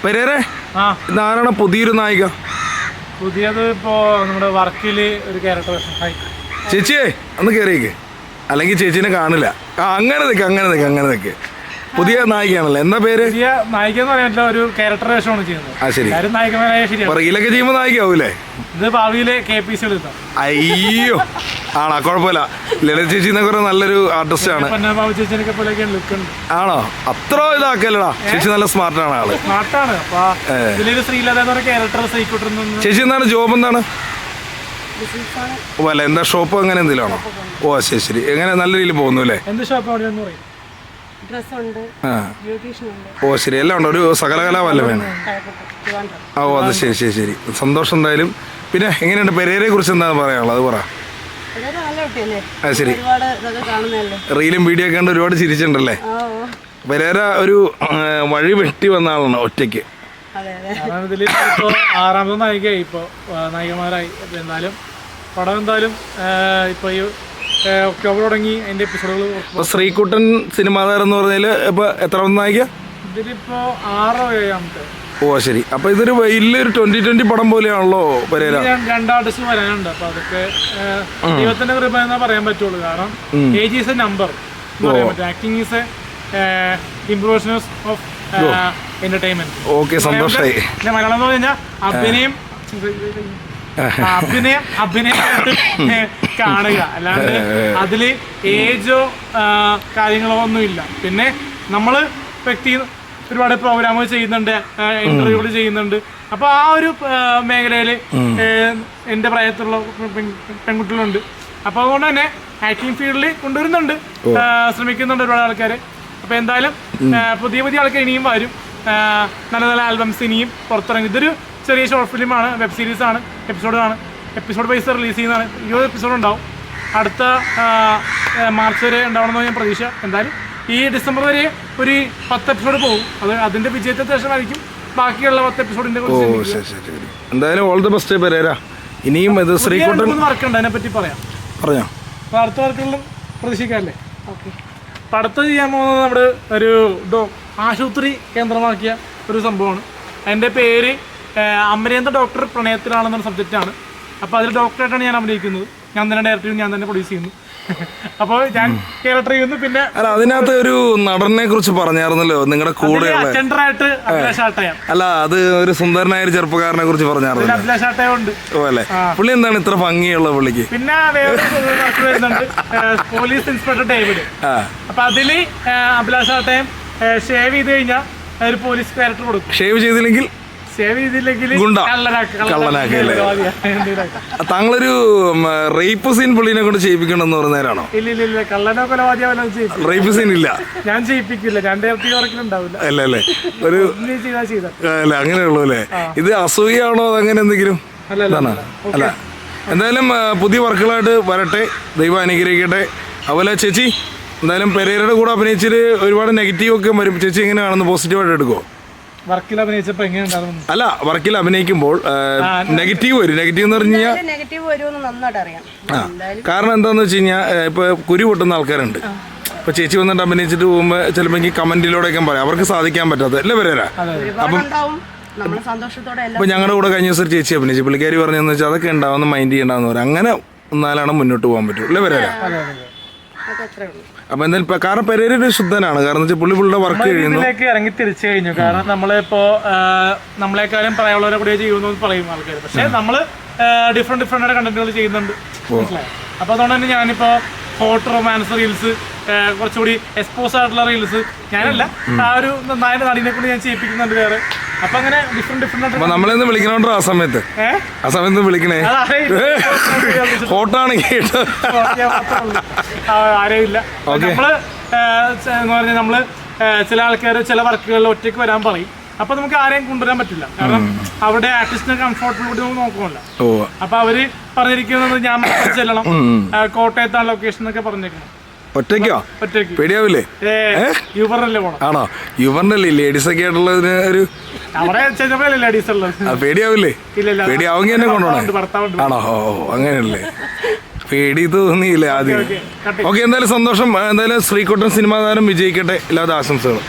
പെരേരെ ഇതാരാണ് പുതിയൊരു നായിക? പുതിയത് ഇപ്പോ നമ്മുടെ വർക്കില് ഒരു ക്യാരക്ടർ. ചേച്ചിയെ ഒന്ന് കയറിയേക്ക്, അല്ലെങ്കിൽ ചേച്ചീനെ കാണില്ല. അങ്ങനെ നിൽക്ക് പുതിയ നായികയാണല്ലോ. എന്താ പേര്? പുതിയ നായിക എന്ന് പറയാൻ പറ്റില്ല, ഒരു ക്യാരക്ടർ വേഷമാണ് ചെയ്യുന്നത്. ശരി, നായികമാരായ ശരിയാണ്. റീലൊക്കെ ചെയ്യുമ്പോൾ നായികയാവൂലേ? ഇത് ഭാവിയിലെ KPC എടുത്താം. അയ്യോ ആണോ? കുഴപ്പമില്ല. ലളിത ചേച്ചി എന്നൊക്കെ നല്ലൊരു ആർട്ടിസ്റ്റ് ആണ്. ചേച്ചിനൊക്കെ പോലെയൊക്കെ ലുക്ക് ഉണ്ട്. ആണോ? അത്ര ഇതാക്കല്ലടാ. ചേച്ചി നല്ല സ്മാർട്ടാണ് ആള്. സ്മാർട്ടാണ്. അപ്പൊ ഇതിലൊരു ശ്രീലത എന്ന് പറഞ്ഞ ക്യാരക്ടർ സൈക്കോട്ടർ. ചേച്ചി എന്താണ് ജോബ്? എന്താണ്? അല്ല എന്താ ഷോപ്പ് അങ്ങനെ എന്തെങ്കിലും ആണോ? ഓ ശരി. എങ്ങനെ നല്ല രീതിയിൽ പോകുന്നു അല്ലേ? എന്ത് ഷോപ്പ് അവിടെയെന്ന് പറയും? ഓ ശരി, എല്ലാം ഉണ്ട്. ഒരു സകലകലാവല്ല വേണം. ഓ അത് ശരി. സന്തോഷം എന്തായാലും. പിന്നെ എങ്ങനെയുണ്ട് പെരേരെ കുറിച്ച് എന്താ പറയാനുള്ളത്? അത് പറ. ശരി, റീലും വീഡിയോ ഒക്കെ ഉണ്ട്. ഒരുപാട് ചിരിച്ചിട്ടുണ്ടല്ലേ? പെരേര ഒരു വഴി വെട്ടി വന്ന ആളാണ് ഒറ്റയ്ക്ക്. ഇതിൽ ഇപ്പോ 6ാമത് നായികയായി, ഇപ്പോ നായികമാരായി. എന്നാലും പടം എന്തായാലും ഇപ്പൊ ഈ ഒക്ടോബർ തുടങ്ങി അതിന്റെ എപ്പിസോഡുകൾ. ശ്രീകുട്ടൻ സിനിമാതാരം എന്ന് പറഞ്ഞാൽ ഇപ്പൊ എത്രാമത് നായിക? ഇതിലിപ്പോ 6 or 7ാമത്തെ. ഓ ശരി. അപ്പൊ ഇതൊരു വലിയൊരു 2020 പടം പോലെയാണല്ലോ പെരേര. 2 ആർട്ടിസ്റ്റ് വരാനുണ്ട്. അപ്പൊ അതൊക്കെ ദൈവത്തിന്റെ കൃപ എന്നാ പറയാൻ പറ്റുള്ളൂ. കാരണം ഏജ് ഈസ് എ നമ്പർ എന്ന് പറയാൻ പറ്റും. Acting is improvisation of entertainment. Okay, സന്തോഷമായി. മലയാളം എന്ന് പറഞ്ഞാൽ അഭിനയം കാണുക, അല്ലാണ്ട് അതില് ഏജോ കാര്യങ്ങളോ ഒന്നുമില്ല. പിന്നെ നമ്മള് വ്യക്തി ഒരുപാട് പ്രോഗ്രാമുകൾ ചെയ്യുന്നുണ്ട്, ഇന്റർവ്യൂകൾ ചെയ്യുന്നുണ്ട്. അപ്പൊ ആ ഒരു മേഖലയില് എന്റെ പ്രായത്തിലുള്ള പെൺകുട്ടികളുണ്ട്. അപ്പൊ അതുകൊണ്ട് തന്നെ ആക്ടിങ് ഫീൽഡിൽ കൊണ്ടുവരുന്നുണ്ട്, ശ്രമിക്കുന്നുണ്ട് ഒരുപാട് ആൾക്കാര്. അപ്പൊ എന്തായാലും പുതിയ ആൾക്കാർ ഇനിയും വരും. നല്ല ആൽബംസ് ഇനിയും പുറത്തിറങ്ങും. ഇതൊരു ചെറിയ ഷോർട്ട് ഫിലിമാണ്, വെബ് സീരീസ് ആണ്, എപ്പിസോഡ് വൈസ് റിലീസ് ചെയ്യുന്നതാണ്. 20 എപ്പിസോഡ് ഉണ്ടാവും. അടുത്ത മാർച്ച് വരെ ഉണ്ടാവണമെന്ന് ഞാൻ പ്രതീക്ഷ. എന്തായാലും ഈ ഡിസംബർ വരെ ഒരു 10 എപ്പിസോഡ് പോകും. അതിന്റെ വിജയത്തെ ശേഷമായിരിക്കും ബാക്കിയുള്ള 10 എപ്പിസോഡിന്റെ കുറിച്ച്. എന്തായാലും ഓൾ ദി ബെസ്റ്റ് പെരേര. ഇനിയും വർക്കുണ്ട്, അതിനെ പറ്റി പറയാം. അപ്പൊ അടുത്ത വർക്കുകളിലും പ്രതീക്ഷിക്കാല്ലേ? അടുത്ത ചെയ്യാൻ പോകുന്നത് നമ്മുടെ ഒരു ആശുപത്രി കേന്ദ്രമാക്കിയ ഒരു സംഭവമാണ്. അതിൻ്റെ പേര് അമരേന്ദ്ര ഡോക്ടർ പ്രണയത്തിലാണെന്നൊരു സബ്ജക്റ്റാണ്. അപ്പോൾ അതിൽ ഡോക്ടറായിട്ടാണ് ഞാൻ അഭിനയിക്കുന്നത്. ഞാൻ തന്നെ ഡയറക്റ്റ് ചെയ്യുന്നു, ഞാൻ തന്നെ പ്രൊഡ്യൂസ് ചെയ്യുന്നു. അപ്പോൾ ഞാൻ ക്യാരക്ടർ ചെയ്യുന്നു. പിന്നെ അതിനകത്ത് ഒരു നടനെ കുറിച്ച് പറഞ്ഞായിരുന്നല്ലോ നിങ്ങളുടെ കൂടെ. അല്ല, അത് ഒരു സുന്ദരനായ ഒരു ചെറുപ്പക്കാരനെ കുറിച്ച് പറഞ്ഞായിരുന്നു. അഭിലാഷ് ആട്ടയുണ്ട്. അല്ലേ? പുള്ളി എന്താണ് ഇത്ര ഭംഗിയുള്ള പുള്ളിക്ക്? പിന്നെ വേറെ വരുന്നുണ്ട്, പോലീസ് ഇൻസ്പെക്ടർ ഡേവിഡ്. അപ്പൊ അതില് അഭിലാഷ് ആട്ടയം ഷേവ് ചെയ്ത് കഴിഞ്ഞാൽ ഒരു പോലീസ് ക്യാരക്ടർ കൊടുക്കും. ഷേവ് ചെയ്തില്ലെങ്കിൽ താങ്കളൊരു റേപ്പ് സീൻ പുള്ളിനെ കൊണ്ട് ചെയ്യിപ്പിക്കണമെന്ന് പറഞ്ഞാലാണോ? ഇല്ല, കള്ളനോ കൊലപാതകോ റേപ്പ് സീൻ ഇല്ല, ഞാൻ ചെയ്യിപ്പിക്കില്ല. 2 ഇരട്ടി വർക്കിലുണ്ടാവില്ല. അല്ലേ? ഒരു അല്ല, അങ്ങനെയുള്ളൂ അല്ലേ? ഇത് അസൂയാണോ അതങ്ങനെ എന്തെങ്കിലും? അല്ല, എന്തായാലും പുതിയ വർക്കുകളായിട്ട് വരട്ടെ, ദൈവം അനുഗ്രഹിക്കട്ടെ. അതുപോലെ ചേച്ചി എന്തായാലും പെരേരയുടെ കൂടെ അഭിനയിച്ചിട്ട് ഒരുപാട് നെഗറ്റീവ് ഒക്കെ വരും. ചേച്ചി എങ്ങനെ കാണുന്നു? പോസിറ്റീവായിട്ട് എടുക്കുമോ? വർക്കിൽ അഭിനയിച്ചപ്പോൾ എങ്ങനെയുണ്ടായിരുന്നു? അല്ല, വർക്കിൽ അഭിനയിക്കുമ്പോൾ നെഗറ്റീവ് വരും. നെഗറ്റീവ് എന്ന് പറഞ്ഞു കഴിഞ്ഞാൽ കാരണം എന്താന്ന് വെച്ച് കഴിഞ്ഞാൽ ഇപ്പൊ കുരു പൊട്ടുന്ന ആൾക്കാരുണ്ട്. ഇപ്പൊ ചേച്ചി വന്നിട്ട് അഭിനയിച്ചിട്ട് പോകുമ്പോൾ ചിലപ്പോൾ കമന്റിലൂടെയൊക്കെ പറയാം, അവർക്ക് സാധിക്കാൻ പറ്റാത്ത അല്ലേ പെരേര? അപ്പം ഇപ്പൊ ഞങ്ങളുടെ കൂടെ കഴിഞ്ഞ ദിവസം ചേച്ചി അഭിനയിച്ചു. പുള്ളിക്കാരി പറഞ്ഞതെന്ന് വെച്ചാൽ അതൊക്കെ ഉണ്ടാവുന്ന മൈൻഡ് ചെയ്യണ്ടാന്ന് പറയാം. അങ്ങനെ എന്നാലാണ് മുന്നോട്ട് പോകാൻ പറ്റും അല്ലേ പെരേര? അപ്പൊ എന്തായാലും കാരണം പെരേര ഒരു ശുദ്ധനാണ്. കാരണം പുള്ളിയുടെ വർക്ക് ഇതിലേക്ക് ഇറങ്ങി തിരിച്ചു കഴിഞ്ഞു. കാരണം നമ്മളിപ്പോ നമ്മളെക്കാളും പറയാനുള്ളവരെ കൂടെ ചെയ്യുന്നു പറയും ആൾക്കാർ. പക്ഷെ നമ്മള് ഡിഫറെന്റ് ആയിട്ട് കണ്ടന്റുകൾ ചെയ്യുന്നുണ്ട്. അപ്പൊ അതുകൊണ്ട് തന്നെ ഞാനിപ്പോ ഹോട്ട് റൊമാൻസ് റീൽസ്, കുറച്ചുകൂടി എക്സ്പോസ് ആയിട്ടുള്ള റീൽസ് ഞാനല്ല, ആ ഒരു നായ നടിനെ കൂടി ഞാൻ ചെയ്യിപ്പിക്കുന്നുണ്ട് വേറെ. അപ്പൊ അങ്ങനെ ഡിഫറെന്റ് നമ്മളെന്ന് വിളിക്കണോണ്ടോ? ആ സമയത്ത് വിളിക്കണേ ഹോട്ടാണെങ്കിൽ ആരെയില്ല. നമ്മള് എന്ന് പറഞ്ഞാൽ നമ്മള് ചില ആൾക്കാർ ചില വർക്കുകളിൽ ഒറ്റയ്ക്ക് വരാൻ പറയും. അപ്പൊ നമുക്ക് ആരെയും കൊണ്ടുവരാൻ പറ്റില്ല. കാരണം അവിടെ ആർട്ടിസ്റ്റിന് കംഫർട്ടബിൾ നോക്കുമല്ലോ. അപ്പൊ അവര് പറഞ്ഞിരിക്കുന്നത് ഞാൻ ചെല്ലണം, കോട്ടയത്താണ് ലൊക്കേഷൻ എന്നൊക്കെ പറഞ്ഞേക്കണം. ഒറ്റയ്ക്കോ? പേടിയാവില്ലേ? യൂബറിനല്ലേ പോണം? ആണോ? യൂബറിനല്ലേ ലേഡീസ് ഒക്കെ ആയിട്ടുള്ളതിന് ഒരു ലേഡീസ് ഉള്ളത് പേടിയാവില്ലേ? പേടിയാവുമെങ്കിൽ എന്നെ കൊണ്ടുപോകണം. ആണോ? അങ്ങനെയല്ലേ? പേടി തോന്നിയില്ലേ ആദ്യം? ഓക്കെ, എന്തായാലും സന്തോഷം. എന്തായാലും ശ്രീകുട്ടൻ സിനിമാ താരം വിജയിക്കട്ടെ. എല്ലാവരും ആശംസകളും.